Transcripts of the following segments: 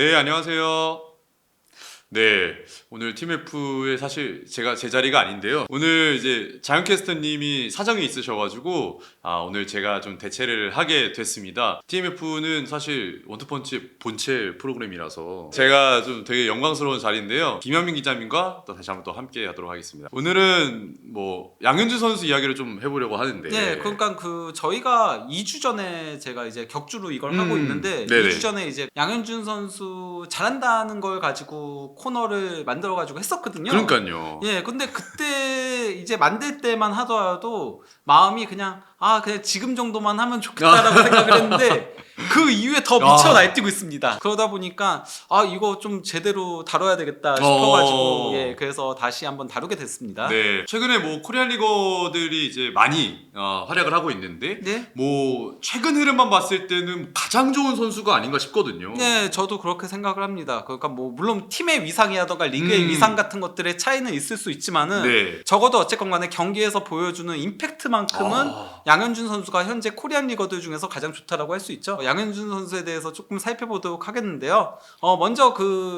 네, 안녕하세요. 네, 오늘 팀F에 사실 제가 제 자리가 아닌데요. 오늘 이제 자연캐스터님이 사정이 있으셔가지고 오늘 제가 좀 대체를 하게 됐습니다. TMF는 사실 원투펀치 본체 프로그램이라서 제가 좀 되게 영광스러운 자리인데요. 김현민 기자님과 또 다시 한번 또 함께 하도록 하겠습니다. 오늘은 뭐 양현주 선수 이야기를 좀 해보려고 하는데. 네, 그러니까 저희가 2주 전에 제가 이제 격주로 이걸 하고 있는데 네네. 2주 전에 이제 양현준 선수 잘한다는 걸 가지고 코너를 만들어 가지고 했었거든요. 그러니까요. 예, 근데 그때 이제 만들 때만 하더라도 마음이 그냥 지금 정도만 하면 좋겠다라고 생각을 했는데 그 이후에 더 미쳐 날뛰고 있습니다. 그러다 보니까 이거 좀 제대로 다뤄야 되겠다 싶어가지고 예, 그래서 다시 한번 다루게 됐습니다. 네, 최근에 뭐 코리안 리거들이 이제 많이 활약을 하고 있는데 네? 뭐 최근 흐름만 봤을 때는 가장 좋은 선수가 아닌가 싶거든요. 네, 저도 그렇게 생각을 합니다. 그러니까 뭐 물론 팀의 위상이라던가 리그의 위상 같은 것들의 차이는 있을 수 있지만은 네. 적어도 어쨌건 간에 경기에서 보여주는 임팩트만큼은 양현준 선수가 현재 코리안 리거들 중에서 가장 좋다라고 할 수 있죠. 양현준 선수에 대해서 조금 살펴보도록 하겠는데요. 먼저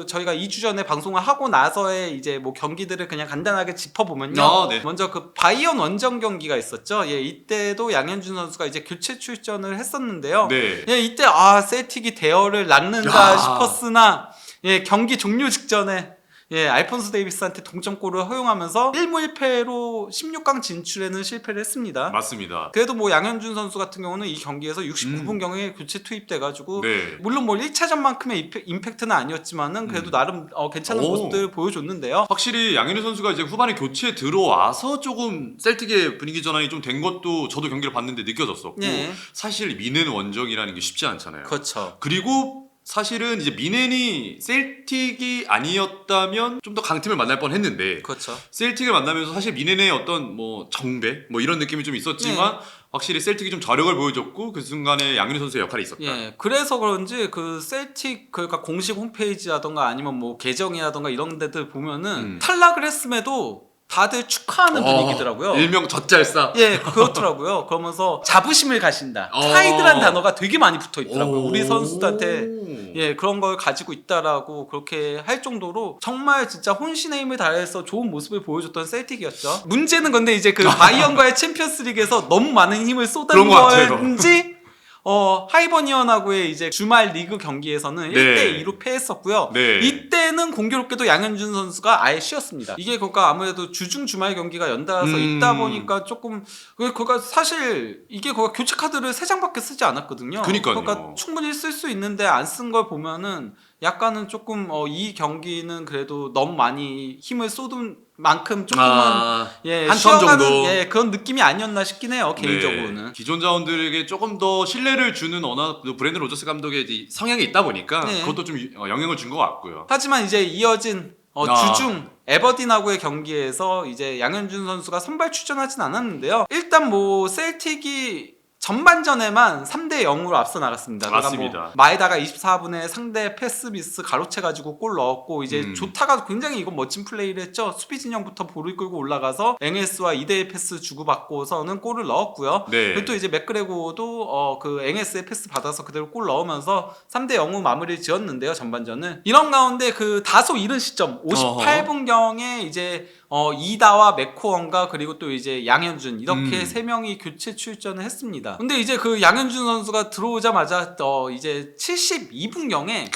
저희가 2주 전에 방송을 하고 나서의 이제 뭐 경기들을 그냥 간단하게 짚어보면요. 네. 먼저 그 바이언 원정 경기가 있었죠. 예, 이때도 양현준 선수가 이제 교체 출전을 했었는데요. 네. 예, 이때 셀틱이 대열을 낳는가 싶었으나 예, 경기 종료 직전에 예, 알폰소 데이비스한테 동점골을 허용하면서 1무 1패로 16강 진출에는 실패를 했습니다. 맞습니다. 그래도 뭐 양현준 선수 같은 경우는 이 경기에서 69분경에 교체 투입돼가지고 네. 물론 뭐 1차전만큼의 임팩트는 아니었지만은 그래도 나름 괜찮은 모습들을 보여줬는데요. 확실히 양현우 선수가 이제 후반에 교체에 들어와서 조금 셀틱의 분위기 전환이 좀 된 것도 저도 경기를 봤는데 느껴졌었고 네. 사실 미넨 원정이라는 게 쉽지 않잖아요. 그렇죠. 그리고 사실은 이제 미넨이 셀틱이 아니었다면 좀 더 강팀을 만날 뻔했는데 그렇죠. 셀틱을 만나면서 사실 미넨의 어떤 뭐 정배 뭐 이런 느낌이 좀 있었지만 확실히 셀틱이 좀 저력을 보여줬고 그 순간에 양현우 선수의 역할이 있었다. 예, 그래서 그런지 그 셀틱 그러니까 공식 홈페이지라던가 아니면 뭐 계정이라던가 이런 데들 보면은 탈락을 했음에도 다들 축하하는 분위기더라고요. 일명 젖잘싸. 예, 그렇더라고요. 그러면서 자부심을 가신다. 프라이드란 단어가 되게 많이 붙어 있더라고요. 우리 선수들한테 예, 그런 걸 가지고 있다라고 그렇게 할 정도로 정말 진짜 혼신의 힘을 다해서 좋은 모습을 보여줬던 셀틱이었죠. 문제는 근데 이제 그 바이언과의 챔피언스리그에서 너무 많은 힘을 쏟은 건지 하이버니언하고의 이제 주말 리그 경기에서는 1대2로 패했었고요. 네. 이때는 공교롭게도 양현준 선수가 아예 쉬었습니다. 이게 그러니까 아무래도 주중 주말 경기가 연달아서 있다 보니까 조금 그러니까 사실 이게 교체 카드를 3장밖에 쓰지 않았거든요. 그러니까요. 그러니까 충분히 쓸 수 있는데 안 쓴 걸 보면은 약간은 조금 이 경기는 그래도 너무 많이 힘을 쏟은 만큼 조금은 예, 한 턴 정도 예, 그런 느낌이 아니었나 싶긴 해요. 개인적으로는. 기존 자원들에게 조금 더 신뢰를 주는 워낙 브랜든 로저스 감독의 이제 성향이 있다 보니까 그것도 좀 영향을 준 것 같고요. 하지만 이제 이어진 주중 에버딘하고의 경기에서 이제 양현준 선수가 선발 출전하진 않았는데요. 일단 뭐 셀틱이 전반전에만 3대 0으로 앞서 나갔습니다. 맞습니다. 뭐 마에다가 24분에 상대 패스 미스 가로채가지고 골 넣었고 이제 조타가 굉장히 이건 멋진 플레이를 했죠. 수비 진영부터 볼을 끌고 올라가서 엥에스와 2대1 패스 주고받고서는 골을 넣었고요. 그리고 또 이제 맥그레고도 그 엥에스의 패스 받아서 그대로 골 넣으면서 3대 0으로 마무리를 지었는데요. 전반전은 이런 가운데 그 다소 이른 시점 58분경에 이제 이다와 맥코원과 그리고 또 이제 양현준 이렇게 3명이 교체 출전을 했습니다. 근데 이제 그 양현준 선수가 들어오자마자 이제 72분경에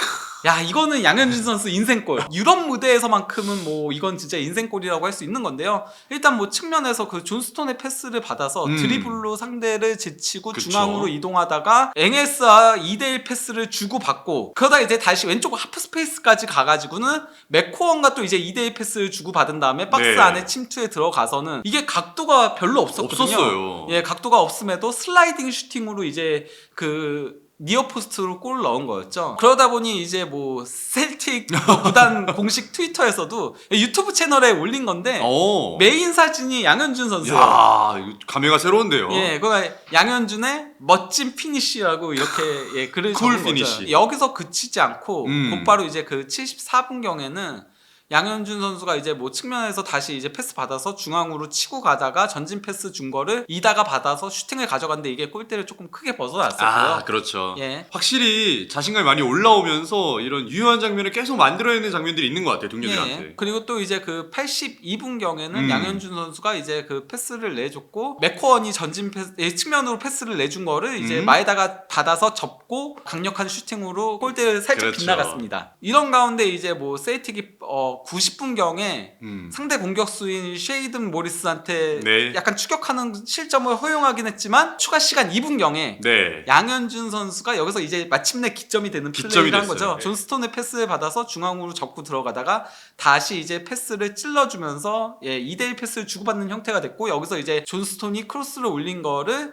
야 이거는 양현준 선수 인생골. 유럽 무대에서만큼은 뭐 이건 진짜 인생골이라고 할 수 있는 건데요. 일단 뭐 측면에서 그 존스톤의 패스를 받아서 드리블로 상대를 제치고 중앙으로 이동하다가 엥에스와 2대1 패스를 주고받고 그러다 이제 다시 왼쪽 하프 스페이스까지 가가지고는 맥코원과 또 이제 2대1 패스를 주고받은 다음에 박스 안에 침투에 들어가서는 이게 각도가 별로 없었거든요. 없었어요. 예, 각도가 없음에도 슬라이딩 슈팅으로 이제 그 니어포스트로 골을 넣은 거였죠. 그러다 보니 이제 뭐 셀틱 구단 공식 트위터에서도 유튜브 채널에 올린 건데 메인 사진이 양현준 선수예요. 야, 이거 감회가 새로운데요. 예, 그러니까 양현준의 멋진 피니쉬라고 이렇게 글을 쿨 적은 피니쉬. 거죠. 여기서 그치지 않고 곧바로 이제 그 74분경에는 양현준 선수가 이제 뭐 측면에서 다시 이제 패스 받아서 중앙으로 치고 가다가 전진 패스 준 거를 이다가 받아서 슈팅을 가져갔는데 이게 골대를 조금 크게 벗어났었고요. 아, 그렇죠. 예. 확실히 자신감이 많이 올라오면서 이런 유효한 장면을 계속 만들어내는 장면들이 있는 것 같아요, 동료들한테. 예. 그리고 또 이제 그 82분경에는 음. 양현준 선수가 이제 그 패스를 내줬고 맥코원이 전진 패스 측면으로 패스를 내준 거를 이제 마에다가 받아서 접고 강력한 슈팅으로 골대를 살짝 그렇죠. 빗나갔습니다. 이런 가운데 이제 뭐 세이틱이 90분경에 음. 상대 공격수인 쉐이든 모리스한테 네. 약간 추격하는 실점을 허용하긴 했지만 추가 시간 2분경에 네. 양현준 선수가 여기서 이제 마침내 기점이 되는 기점이 플레이를 한 됐어요. 거죠. 네. 존 스톤의 패스를 받아서 중앙으로 접고 들어가다가 다시 이제 패스를 찔러주면서 2대1 패스를 주고받는 형태가 됐고 여기서 이제 존 스톤이 크로스를 올린 거를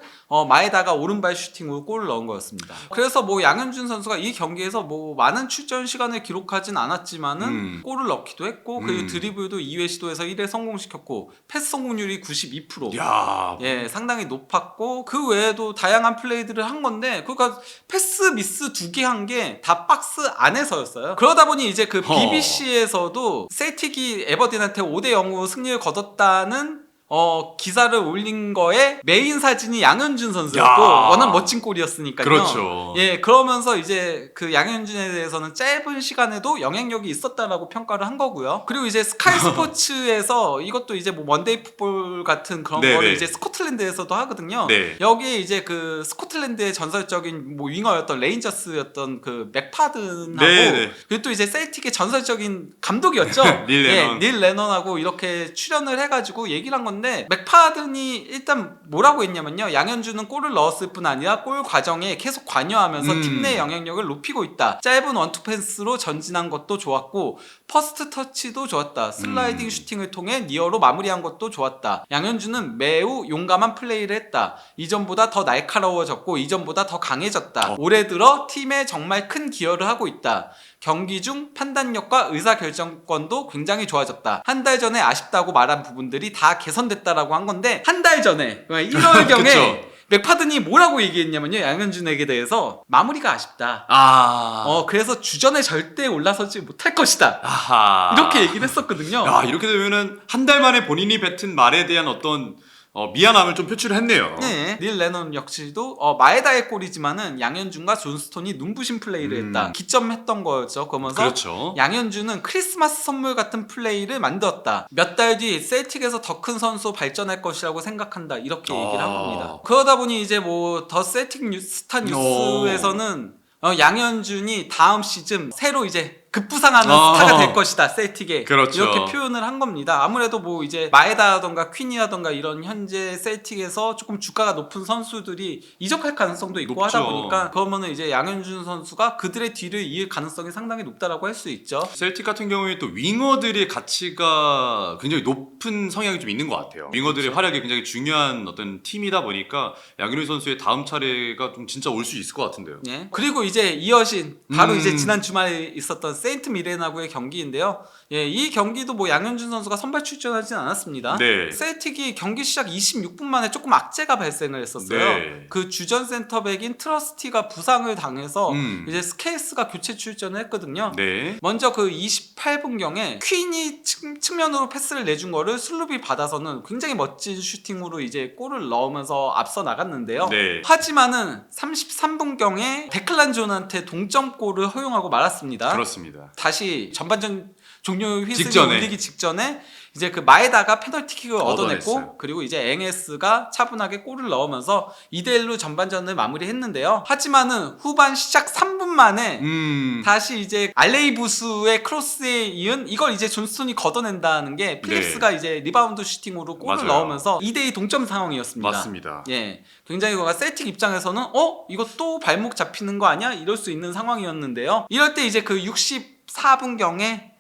마에다가 오른발 슈팅으로 골을 넣은 거였습니다. 그래서 뭐 양현준 선수가 이 경기에서 뭐 많은 출전 시간을 기록하진 않았지만은 골을 넣기도 했고 그리고 드리블도 2회 시도에서 1회 성공시켰고 패스 성공률이 92%. 야. 예, 상당히 높았고 그 외에도 다양한 플레이들을 한 건데 그러니까 패스 미스 2개 한 게 다 박스 안에서였어요. 그러다 보니 이제 그 BBC에서도 셀틱이 에버딘한테 5대 0으로 승리를 거뒀다는 기사를 올린 거에 메인 사진이 양현준 선수였고 야. 워낙 멋진 골이었으니까요. 그렇죠. 예, 그러면서 이제 그 양현준에 대해서는 짧은 시간에도 영향력이 있었다라고 평가를 한 거고요. 그리고 이제 스카이 스포츠에서 이것도 이제 뭐 원데이 풋볼 같은 그런 네네. 거를 이제 스코틀랜드에서도 하거든요. 네. 여기에 이제 그 스코틀랜드의 전설적인 뭐 윙어였던 레인저스였던 그 맥파든하고 네네. 그리고 또 이제 셀틱의 전설적인 감독이었죠. 닐 레넌. 닐 레넌하고 이렇게 출연을 해가지고 얘기를 한 건데 맥파든이 일단 뭐라고 했냐면요. 양현준은 골을 넣었을 뿐 아니라 골 과정에 계속 관여하면서 팀 내 영향력을 높이고 있다. 짧은 원투 패스로 전진한 것도 좋았고 퍼스트 터치도 좋았다. 슬라이딩 슈팅을 통해 니어로 마무리한 것도 좋았다. 양현준은 매우 용감한 플레이를 했다. 이전보다 더 날카로워졌고 이전보다 더 강해졌다. 올해 들어 팀에 정말 큰 기여를 하고 있다. 경기 중 판단력과 의사결정권도 굉장히 좋아졌다. 한 달 전에 아쉽다고 말한 부분들이 다 개선됐다라고 한 건데 한 달 전에 1월경에 그쵸. 맥파든이 뭐라고 얘기했냐면요. 양현준에게 대해서 마무리가 아쉽다. 그래서 주전에 절대 올라서지 못할 것이다. 아하. 이렇게 얘기를 했었거든요. 야, 이렇게 되면은 한 달 만에 본인이 뱉은 말에 대한 어떤 미안함을 좀 표출을 했네요. 네, 닐 레논 역시도 마에다의 골이지만은 양현준과 존 스톤이 눈부신 플레이를 했다. 기점했던 거였죠. 그러면서 그렇죠. 양현준은 크리스마스 선물 같은 플레이를 만들었다. 몇 달 뒤 셀틱에서 더 큰 선수 발전할 것이라고 생각한다. 이렇게 얘기를 한 겁니다. 그러다 보니 이제 뭐 더 셀틱 스타 뉴스에서는 양현준이 다음 시즌 새로 이제 급부상하는 스타가 될 것이다. 셀틱에 그렇죠. 이렇게 표현을 한 겁니다. 아무래도 뭐 이제 마에다라던가 퀸이라던가 이런 현재 셀틱에서 조금 주가가 높은 선수들이 이적할 가능성도 있고 높죠. 하다 보니까 그러면은 이제 양현준 선수가 그들의 뒤를 이을 가능성이 상당히 높다라고 할 수 있죠. 셀틱 같은 경우에 또 윙어들의 가치가 굉장히 높은 성향이 좀 있는 것 같아요. 윙어들의 활약이 굉장히 중요한 어떤 팀이다 보니까 양현준 선수의 다음 차례가 좀 진짜 올 수 있을 것 같은데요. 예. 그리고 이제 이어진 바로 이제 지난 주말에 있었던 세인트 미레나구의 경기인데요. 예, 이 경기도 뭐 양현준 선수가 선발 출전하진 않았습니다. 네. 셀틱이 경기 시작 26분 만에 조금 악재가 발생을 했었어요. 네. 그 주전 센터백인 트러스티가 부상을 당해서 음. 이제 스케이스가 교체 출전을 했거든요. 네. 먼저 그 28분경에 퀸이 측면으로 패스를 내준 거를 슬룹이 받아서는 굉장히 멋진 슈팅으로 이제 골을 넣으면서 앞서 나갔는데요. 네. 하지만은 33분경에 데클란 존한테 동점골을 허용하고 말았습니다. 그렇습니다. 다시 전반전 종료 휘슬이 직전에. 울리기 직전에 이제 그 마에다가 페널티킥을 얻어냈고 얻어냈어요. 그리고 이제 엥에스가 차분하게 골을 넣으면서 2대1로 전반전을 마무리했는데요. 하지만은 후반 시작 3분 만에 다시 이제 알레이 부스의 크로스에 이은 이걸 이제 존스톤이 걷어낸다는 게 필립스가 이제 리바운드 슈팅으로 골을 맞아요. 넣으면서 2대2 동점 상황이었습니다. 맞습니다. 예, 굉장히 뭔가 셀틱 입장에서는 이거 또 발목 잡히는 거 아니야? 이럴 수 있는 상황이었는데요. 이럴 때 이제 그 64분경에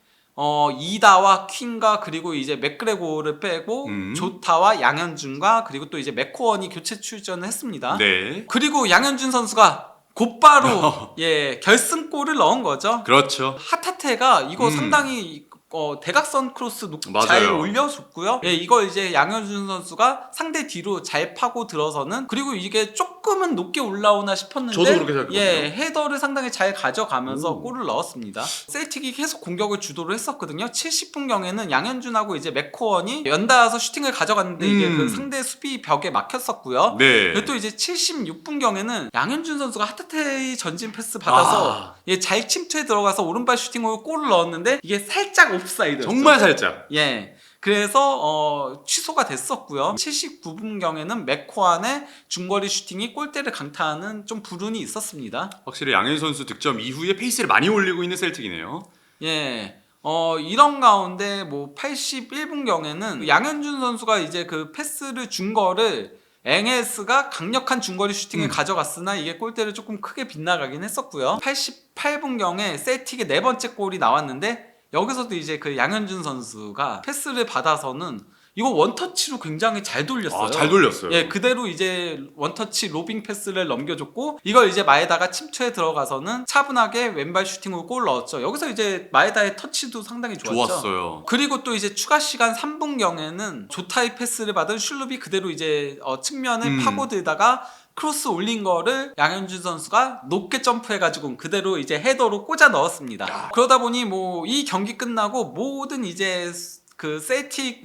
이다와 퀸과 그리고 이제 맥그레고를 빼고 조타와 양현준과 그리고 또 이제 맥코원이 교체 출전을 했습니다. 네. 그리고 양현준 선수가 곧바로 결승골을 넣은 거죠. 그렇죠. 하타테가 이거 상당히 대각선 크로스 맞아요. 잘 올려줬고요. 예, 이걸 이제 양현준 선수가 상대 뒤로 잘 파고 들어서는, 그리고 이게 조금은 높게 올라오나 싶었는데 저도 그렇게 생각했거든요. 예, 헤더를 상당히 잘 가져가면서 오. 골을 넣었습니다. 셀틱이 계속 공격을 주도를 했었거든요. 70분경에는 양현준하고 이제 맥코원이 연달아서 슈팅을 가져갔는데 이게 그 상대 수비 벽에 막혔었고요. 네. 그리고 또 이제 76분경에는 양현준 선수가 하타테이 전진 패스 받아서 예, 잘 침투해 들어가서 오른발 슈팅으로 골을 넣었는데 이게 살짝 옵사이드였죠. 정말 살짝. 예. 그래서 취소가 됐었고요. 79분경에는 맥코안의 중거리 슈팅이 골대를 강타하는 좀 불운이 있었습니다. 확실히 양현 선수 득점 이후에 페이스를 많이 올리고 있는 셀틱이네요. 예. 이런 가운데 뭐 81분경에는 양현준 선수가 이제 그 패스를 준 거를 앵에스가 강력한 중거리 슈팅을 가져갔으나 이게 골대를 조금 크게 빗나가긴 했었고요. 88분경에 셀틱의 네 번째 골이 나왔는데 여기서도 이제 그 양현준 선수가 패스를 받아서는 이거 원터치로 굉장히 잘 돌렸어요. 잘 돌렸어요. 예, 그대로 이제 원터치 로빙 패스를 넘겨줬고 이걸 이제 마에다가 침투에 들어가서는 차분하게 왼발 슈팅으로 골 넣었죠. 여기서 이제 마에다의 터치도 상당히 좋았죠. 좋았어요. 그리고 또 이제 추가 시간 3분경에는 조타의 패스를 받은 슐룹이 그대로 이제 측면을 파고들다가 크로스 올린 거를 양현준 선수가 높게 점프해가지고 그대로 이제 헤더로 꽂아 넣었습니다. 그러다 보니 뭐 이 경기 끝나고 모든 이제 그 셀틱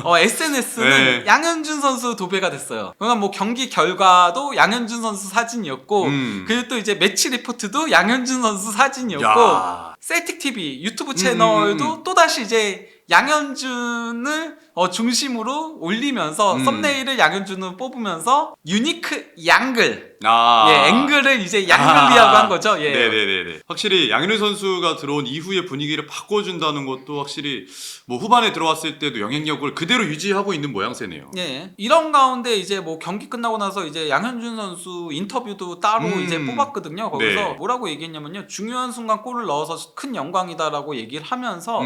SNS는 네. 양현준 선수 도배가 됐어요. 그러니까 뭐 경기 결과도 양현준 선수 사진이었고 그리고 또 이제 매치 리포트도 양현준 선수 사진이었고 야. 셀틱 TV 유튜브 채널도 또다시 이제 양현준을 중심으로 올리면서 썸네일을 양현준으로 뽑으면서 유니크 양글 예, 앵글을 이제 양글리하고 한 거죠. 예. 네네네. 확실히 양현우 선수가 들어온 이후의 분위기를 바꿔준다는 것도 확실히 뭐 후반에 들어왔을 때도 영향력을 그대로 유지하고 있는 모양새네요. 예. 이런 가운데 이제 뭐 경기 끝나고 나서 이제 양현준 선수 인터뷰도 따로 이제 뽑았거든요. 거기서 네. 뭐라고 얘기했냐면요. 중요한 순간 골을 넣어서 큰 영광이다라고 얘기를 하면서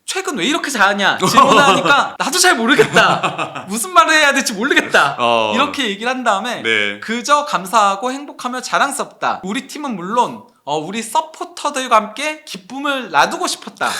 최근 왜 이렇게 잘하냐 질문하니까 나도 잘 모르겠다. 무슨 말을 해야 될지 모르겠다. 이렇게 얘기를 한 다음에 네. 그저 감사하고 행복하며 자랑스럽다. 우리 팀은 물론 우리 서포터들과 함께 기쁨을 나누고 싶었다.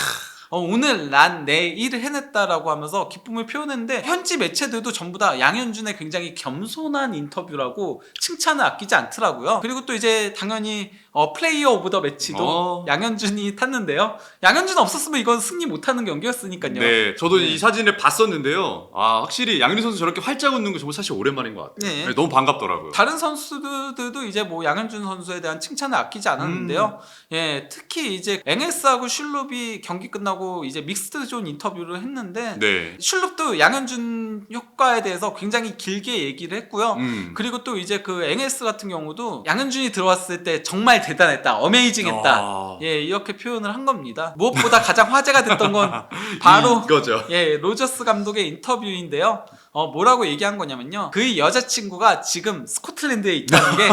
오늘 난 내 일을 해냈다라고 하면서 기쁨을 표현했는데 현지 매체들도 전부 다 양현준의 굉장히 겸손한 인터뷰라고 칭찬을 아끼지 않더라고요. 그리고 또 이제 당연히 플레이어 오브 더 매치도 양현준이 탔는데요. 양현준 없었으면 이건 승리 못하는 경기였으니까요. 네, 저도 네. 이 사진을 봤었는데요. 확실히 양현우 선수 저렇게 활짝 웃는 거 정말 사실 오랜만인 것 같아요. 네. 네, 너무 반갑더라고요. 다른 선수들도 이제 뭐 양현준 선수에 대한 칭찬을 아끼지 않았는데요. 예, 특히 이제 앵에스하고 슐룹이 경기 끝나고 이제 믹스드 존 인터뷰를 했는데 네. 슐룹도 양현준 효과에 대해서 굉장히 길게 얘기를 했고요. 그리고 또 이제 그 앵에스 같은 경우도 양현준이 들어왔을 때 정말 대단했다, 어메이징했다. 예, 이렇게 표현을 한 겁니다. 무엇보다 가장 화제가 됐던 건 바로 이거죠. 예, 로저스 감독의 인터뷰인데요. 뭐라고 얘기한 거냐면요. 그의 여자친구가 지금 스코틀랜드에 있다는 게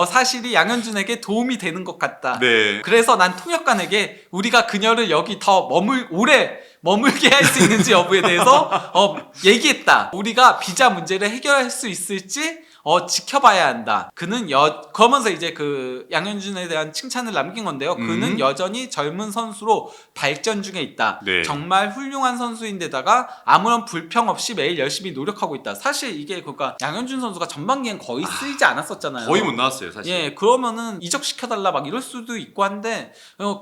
사실이 양현준에게 도움이 되는 것 같다. 네. 그래서 난 통역관에게 우리가 그녀를 여기 더 오래 머물게 할 수 있는지 여부에 대해서 얘기했다. 우리가 비자 문제를 해결할 수 있을지 지켜봐야 한다. 그는 그러면서 이제 그 양현준에 대한 칭찬을 남긴 건데요. 그는 여전히 젊은 선수로 발전 중에 있다. 네. 정말 훌륭한 선수인데다가 아무런 불평 없이 매일 열심히 노력하고 있다. 사실 이게 그러니까 양현준 선수가 전반기엔 거의 쓰이지 않았었잖아요. 거의 못 나왔어요, 사실. 예, 그러면은 이적시켜달라 막 이럴 수도 있고 한데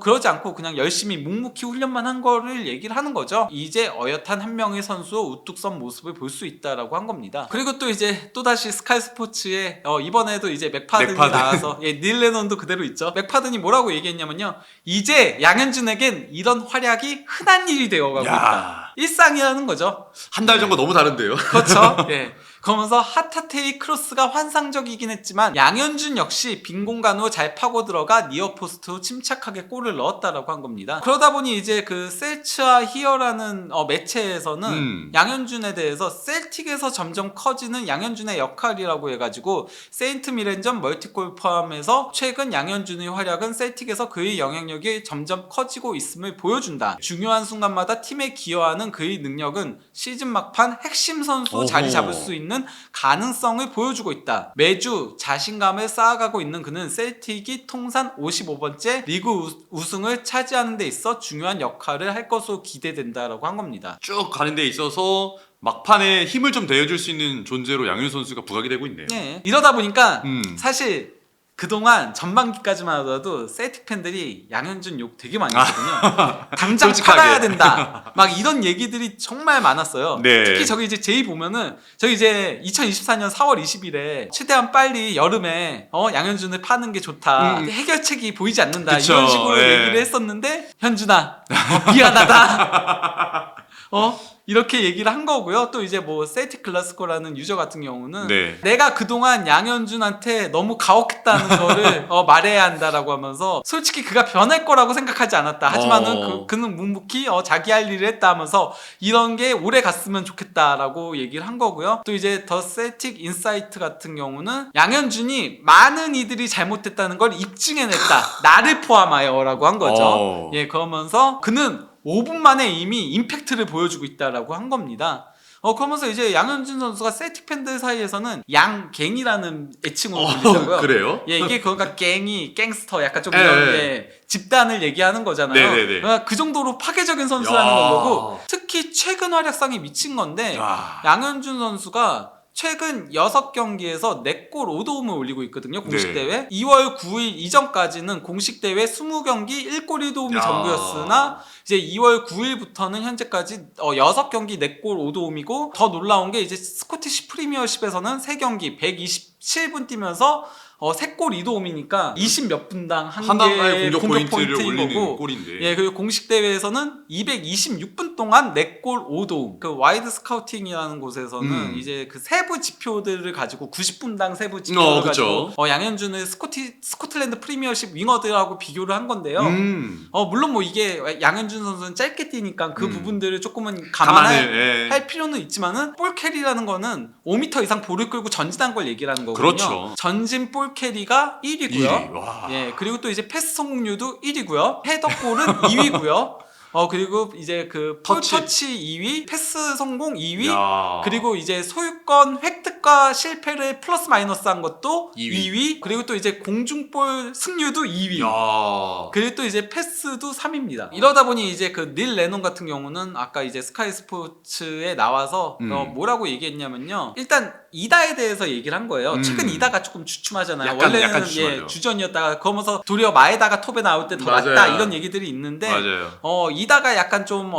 그러지 않고 그냥 열심히 묵묵히 훈련만 한 거를 얘기를 하는 거죠. 이제 어엿한 한 명의 선수로 우뚝 선 모습을 볼 수 있다라고 한 겁니다. 그리고 또 이제 또다시 스카이 스포츠에 이번에도 이제 맥파든이 나와서 예, 닐 레논도 그대로 있죠. 맥파든이 뭐라고 얘기했냐면요. 이제 양현준에겐 이런 활약이 흔한 일이 되어가고 있다. 일상이라는 거죠. 한 달 전과 너무 다른데요. 그렇죠. 예. 그러면서 하타테이 크로스가 환상적이긴 했지만 양현준 역시 빈 공간으로 잘 파고 들어가 니어포스트로 침착하게 골을 넣었다라고 한 겁니다. 그러다 보니 이제 그 셀츠아 히어라는 매체에서는 양현준에 대해서 셀틱에서 점점 커지는 양현준의 역할이라고 해가지고 세인트 미렌전 멀티골 포함해서 최근 양현준의 활약은 셀틱에서 그의 영향력이 점점 커지고 있음을 보여준다. 중요한 순간마다 팀에 기여하는 그의 능력은 시즌 막판 핵심 선수 자리 잡을 수 있는 있는 가능성을 보여주고 있다. 매주 자신감을 쌓아가고 있는 그는 셀틱이 통산 55번째 리그 우승을 차지하는 데 있어 중요한 역할을 할 것으로 기대된다라고 한 겁니다. 쭉 가는 데 있어서 막판에 힘을 좀 대어줄 수 있는 존재로 양현준 선수가 부각이 되고 있네요. 네. 이러다 보니까 음. 사실 그동안 전반기까지만 하더라도 셀틱 팬들이 양현준 욕 되게 많이 했거든요. 당장 솔직하게. 팔아야 된다. 막 이런 얘기들이 정말 많았어요. 네. 특히 저기 이제 제이 보면은 저기 이제 2024년 4월 20일에 최대한 빨리 여름에 양현준을 파는 게 좋다. 해결책이 보이지 않는다. 그쵸. 이런 식으로 예. 얘기를 했었는데 현준아 미안하다. 이렇게 얘기를 한 거고요. 또 이제 뭐 셀틱 클래스코라는 유저 같은 경우는 네. 내가 그동안 양현준한테 너무 가혹했다는 거를 말해야 한다라고 하면서 솔직히 그가 변할 거라고 생각하지 않았다. 하지만은 그는 묵묵히 자기 할 일을 했다 하면서 이런 게 오래 갔으면 좋겠다라고 얘기를 한 거고요. 또 이제 더 셀틱 인사이트 같은 경우는 양현준이 많은 이들이 잘못했다는 걸 입증해냈다. 나를 포함하여라고 한 거죠. 예, 그러면서 그는 5분 만에 이미 임팩트를 보여주고 있다라고 한 겁니다. 그러면서 이제 양현준 선수가 셀틱 팬들 사이에서는 양갱이라는 애칭으로 불리더라고요. 그래요? 예, 이게 그러니까 갱이 갱스터 약간 좀 예, 이런 예. 예, 집단을 얘기하는 거잖아요. 네네네. 그러니까 그 정도로 파괴적인 선수라는 야. 거고 특히 최근 활약상이 미친 건데 야. 양현준 선수가 최근 6경기에서 4골 5도움을 올리고 있거든요. 공식 네. 대회. 2월 9일 이전까지는 공식 대회 20경기 1골 1도움이 야. 전부였으나 이제 2월 9일부터는 현재까지 6경기 4골 5도움이고 더 놀라운 게 이제 스코티시 프리미어십에서는 3경기 127분 뛰면서 3골 2도움이니까 20 몇 분당 한 개의 공격 포인트를 올리는 거고 골인데. 예, 그리고 공식 대회에서는 226분 동안 4골 5도움. 그 와이드 스카우팅이라는 곳에서는 이제 그 세부 지표들을 가지고 90분당 세부 지표를 가지고 양현준을 스코틀랜드 프리미어십 윙어들하고 비교를 한 건데요. 물론 뭐 이게 양현준 선수는 짧게 뛰니까 그 부분들을 조금은 감안할 필요는 있지만은 볼 캐리라는 거는 5m 이상 볼을 끌고 전진한 걸 얘기하는 거거든요. 그렇죠. 전진 볼 캐리가 1위고요. 예, 그리고 또 이제 패스 성공률도 1위고요. 헤더골은 2위고요. 그리고 이제 그 터치 2위, 패스 성공 2위, 야. 그리고 이제 소유권 획득과 실패를 플러스 마이너스 한 것도 2위, 그리고 또 이제 공중볼 승률도 2위. 야. 그리고 또 이제 패스도 3위입니다. 이러다 보니 이제 그 닐 레논 같은 경우는 아까 이제 스카이 스포츠에 나와서 뭐라고 얘기했냐면요. 일단 이다에 대해서 얘기를 한 거예요. 최근 이다가 조금 주춤하잖아요. 원래는 주전이었다가 그러면서 도리어 마에다가 톱에 나올 때 더 낫다 이런 얘기들이 있는데 맞아요. 이다가 약간 좀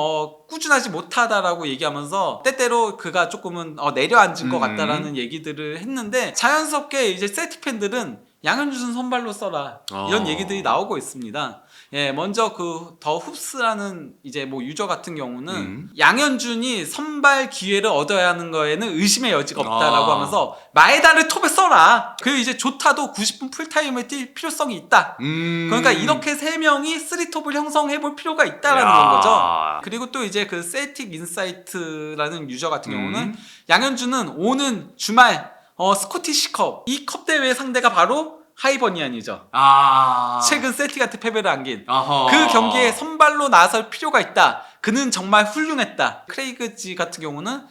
꾸준하지 못하다라고 얘기하면서 때때로 그가 조금은 내려앉은 것 같다라는 얘기들을 했는데 자연스럽게 이제 셀틱 팬들은 양현준 선발로 써라 이런 얘기들이 나오고 있습니다. 예, 먼저 그 더 흡스라는 이제 뭐 유저 같은 경우는 양현준이 선발 기회를 얻어야 하는 거에는 의심의 여지가 없다라고 하면서 마에다를 톱에 써라. 그리고 이제 조타도 90분 풀타임을 뛸 필요성이 있다. 그러니까 이렇게 세 명이 3톱을 형성해 볼 필요가 있다라는 건 거죠. 그리고 또 이제 그 셀틱 인사이트라는 유저 같은 경우는 양현준은 오는 주말 스코티시컵 이 컵 대회 상대가 바로 하이버니안이죠. 최근 셀틱한테 패배를 안긴 그 경기에 선발로 나설 필요가 있다. 그는 정말 훌륭했다. 크레이그지 같은 경우는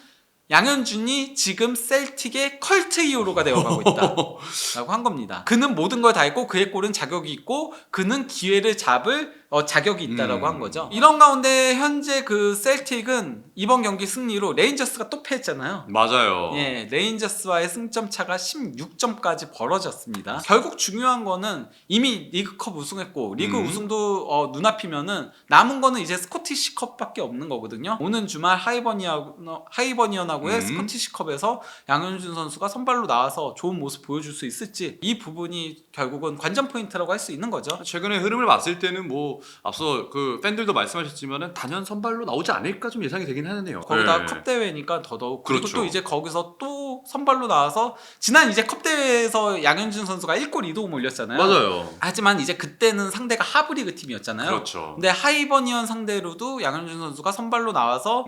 양현준이 지금 셀틱의 컬트 히어로가 되어가고 있다 라고 한 겁니다. 그는 모든 걸 다 했고 그의 골은 자격이 있고 그는 기회를 잡을 자격이 있다라고 한 거죠. 이런 가운데 현재 그 셀틱은 이번 경기 승리로 레인저스가 또 패했잖아요. 맞아요. 예, 레인저스와의 승점 차가 16점까지 벌어졌습니다. 결국 중요한 거는 이미 리그컵 우승했고 리그 우승도 눈앞이면은 남은 거는 이제 스코티시컵밖에 없는 거거든요. 오는 주말 하이버니언하고의 스코티시컵에서 양현준 선수가 선발로 나와서 좋은 모습 보여줄 수 있을지 이 부분이 결국은 관전 포인트라고 할 수 있는 거죠. 최근에 흐름을 봤을 때는 뭐 앞서 그 팬들도 말씀하셨지만은 단연 선발로 나오지 않을까 좀 예상이 되긴 하네요. 거기다 컵 대회니까 더더욱 그리고 그렇죠. 또 이제 거기서 또 선발로 나와서 지난 이제 컵 대회에서 양현준 선수가 1골 2도움 올렸잖아요. 맞아요. 하지만 이제 그때는 상대가 하브리그 팀이었잖아요. 그렇죠. 근데 하이버니언 상대로도 양현준 선수가 선발로 나와서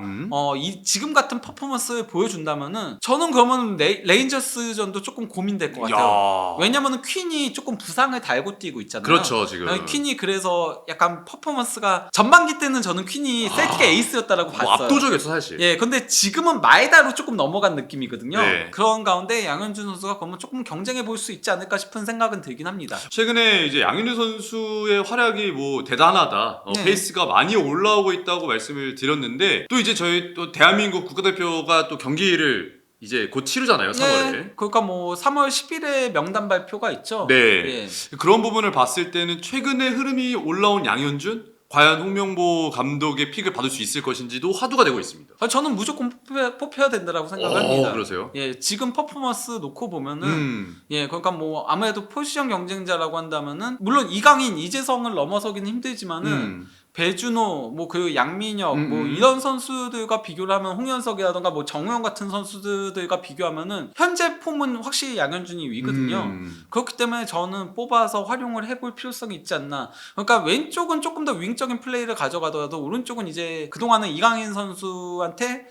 지금 같은 퍼포먼스를 보여준다면은 저는 그러면 레인저스전도 조금 고민될 것 같아요. 왜냐면은 퀸이 조금 부상을 달고 뛰고 있잖아요. 그렇죠, 지금. 퀸이 그래서 약간 퍼포먼스가 전반기 때는 저는 퀸이 셀틱의 에이스였다라고 봤어요. 압도적이었어 사실. 예, 근데 지금은 마에다로 조금 넘어간 느낌이거든요. 네. 그런 가운데 양현준 선수가 그러면 조금 경쟁해 볼 수 있지 않을까 싶은 생각은 들긴 합니다. 최근에 이제 양현준 선수의 활약이 뭐 대단하다, 네. 페이스가 많이 올라오고 있다고 말씀을 드렸는데 또 이제 저희 또 대한민국 국가대표가 또 경기를 이제 곧 치르잖아요, 3월에. 네, 그러니까 뭐 3월 10일에 명단 발표가 있죠. 네. 예. 그런 부분을 봤을 때는 최근에 흐름이 올라온 양현준, 과연 홍명보 감독의 픽을 받을 수 있을 것인지도 화두가 되고 있습니다. 저는 무조건 뽑혀야 된다라고 생각합니다. 그러세요? 예, 지금 퍼포먼스 놓고 보면은 예, 그러니까 뭐 아무래도 포지션 경쟁자라고 한다면은 물론 이강인, 이재성을 넘어서기는 힘들지만은 배준호, 뭐 그 양민혁, 뭐 이런 선수들과 비교를 하면 홍현석이라던가 뭐 정우영 같은 선수들과 비교하면은 현재 폼은 확실히 양현준이 위거든요. 그렇기 때문에 저는 뽑아서 활용을 해볼 필요성이 있지 않나. 그러니까 왼쪽은 조금 더 윙적인 플레이를 가져가더라도 오른쪽은 이제 그동안은 이강인 선수한테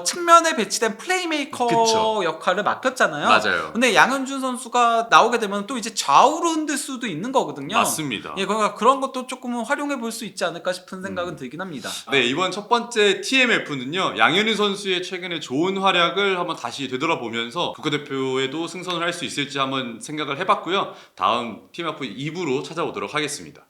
측면에 배치된 플레이메이커 그쵸. 역할을 맡겼잖아요. 맞아요. 근데 양현준 선수가 나오게 되면 또 이제 좌우로 흔들 수도 있는 거거든요. 맞습니다. 예, 그러니까 그런 것도 조금은 활용해 볼 수 있지 않을까 싶은 생각은 들긴 합니다. 네, 이번 첫 번째 TMF는요, 양현준 선수의 최근에 좋은 활약을 한번 다시 되돌아보면서 국가대표에도 승선을 할 수 있을지 한번 생각을 해봤고요. 다음 TMF 2부로 찾아오도록 하겠습니다.